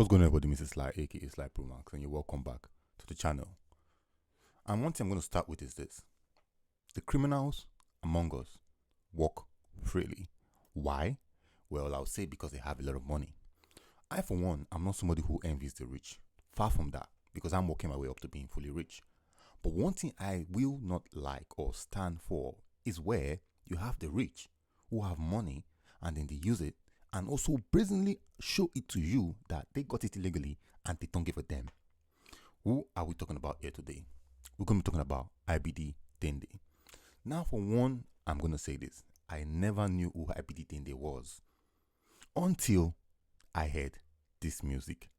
What's going on, everybody? Mrs. Sly, aka Sly Pro Max, and you're welcome back to the channel. And one thing I'm going to start with is this: the criminals among us walk freely. Why? Well, I'll say because they have a lot of money. I, for one, am not somebody who envies the rich. Far from that, because I'm working my way up to being fully rich. But one thing I will not like or stand for is where you have the rich who have money and then they use it and also brazenly show it to you that they got it illegally and they don't give a damn. Who are we talking about here today? We're going to be talking about IBD Dende. Now, for one, I'm going to say this. I never knew who IBD Dende was until I heard this music.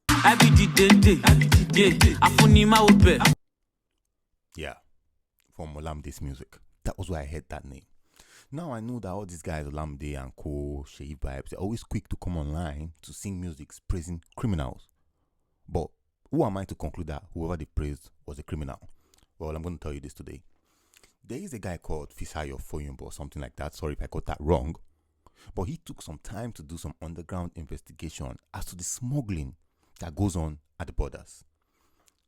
IBD Dende, Yeah, from Olamde's music. That was why I heard that name. Now I know that all these guys, Olamde and Co, Shave Vibes, they're always quick to come online to sing music praising criminals. But who am I to conclude that whoever they praised was a criminal? Well, I'm going to tell you this today. There is a guy called Fisayo Foyumbo or something like that. Sorry if I got that wrong. But he took some time to do some underground investigation as to the smuggling that goes on at the borders.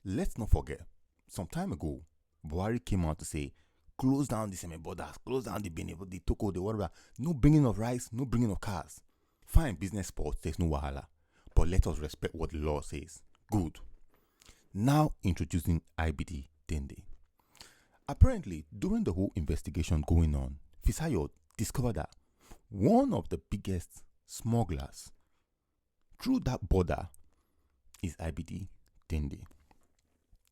Let's not forget, some time ago, Buhari came out to say, close down the semi borders, close down the Benin, the Toko, the whatever. No bringing of rice, no bringing of cars. Fine, business sports, there's no wahala. But let us respect what the law says. Good. Now introducing IBD Dende. Apparently, during the whole investigation going on, Fisayo discovered that one of the biggest smugglers through that border is IBD Dende.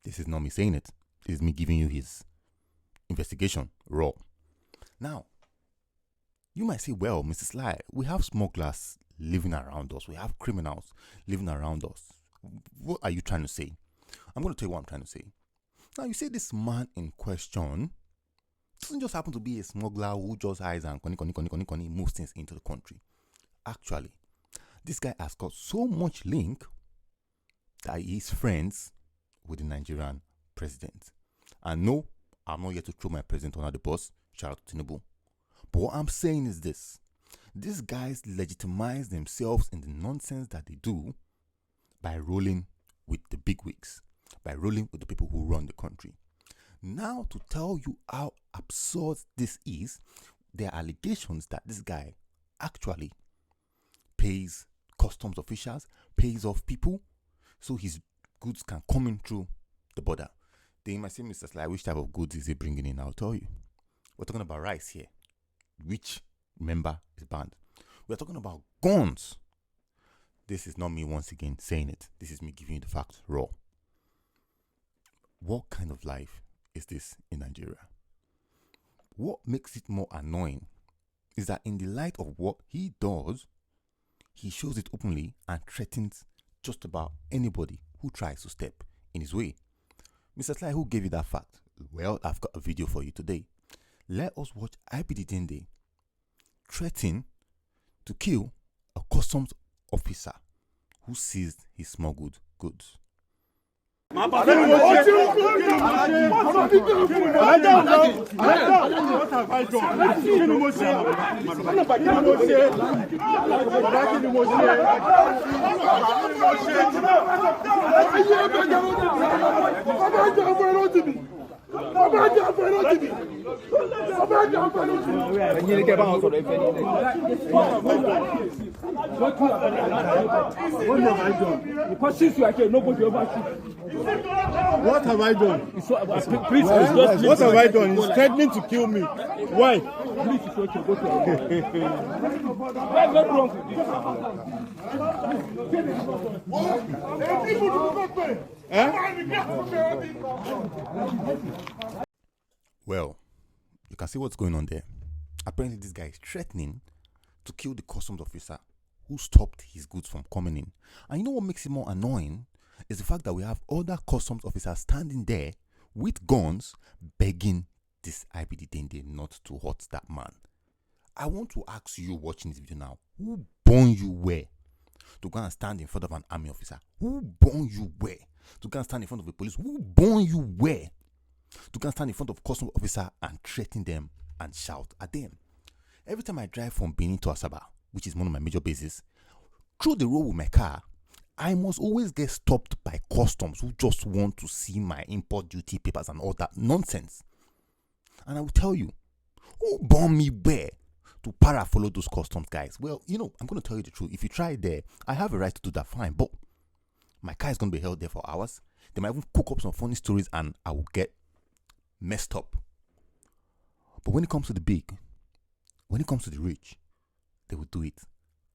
This is not me saying it. This is me giving you his investigation raw. Now, you might say, well, Mrs. Sly, we have smugglers living around us. We have criminals living around us. What are you trying to say? I'm going to tell you what I'm trying to say. Now, you say this man in question doesn't just happen to be a smuggler who just hides and moves things into the country. Actually, this guy has got so much link that he is friends with the Nigerian president. And no, I'm not here to throw my president under the bus. Shout out to Tinubu. But what I'm saying is this: these guys legitimize themselves in the nonsense that they do by rolling with the bigwigs, by rolling with the people who run the country. Now, to tell you how absurd this is, there are allegations that this guy actually pays customs officials, pays off people, so his goods can come in through the border. Then you might say, Mr. Sly, which type of goods is he bringing in? I'll tell you. We're talking about rice here, which, remember, is banned. We're talking about guns. This is not me once again saying it. This is me giving you the facts raw. What kind of life is this in Nigeria? What makes it more annoying is that in the light of what he does, he shows it openly and threatens just about anybody who tries to step in his way. Mr. Sly, who gave you that fact? Well, I've got a video for you today. Let us watch IBD Dende threaten to kill a customs officer who seized his smuggled goods. What have I done? What have I done? He's threatening to kill me. Why? Well, you can see what's going on there. Apparently, this guy is threatening to kill the customs officer who stopped his goods from coming in. And you know what makes it more annoying is the fact that we have other customs officers standing there with guns begging this IBD Dende not to hurt that man. I want to ask you watching this video now, who born you where to go and stand in front of an army officer? Who born you where to go and stand in front of the police? Who born you where to go and stand in front of a customs officer and threaten them and shout at them? Every time I drive from Benin to Asaba, which is one of my major bases, through the road with my car, I must always get stopped by customs who just want to see my import duty papers and all that nonsense. And I will tell you, who born me where to follow those customs guys? Well, I'm going to tell you the truth. If you try there, I have a right to do that, fine. But my car is going to be held there for hours. They might even cook up some funny stories and I will get messed up. But when it comes to the big, when it comes to the rich, they will do it.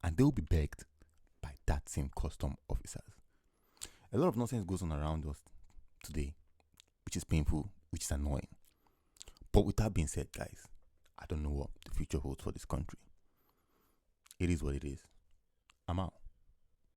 And they will be begged by that same custom officers. A lot of nonsense goes on around us today, which is painful, which is annoying. But with that being said, guys, I don't know what the future holds for this country. It is what it is. I'm out.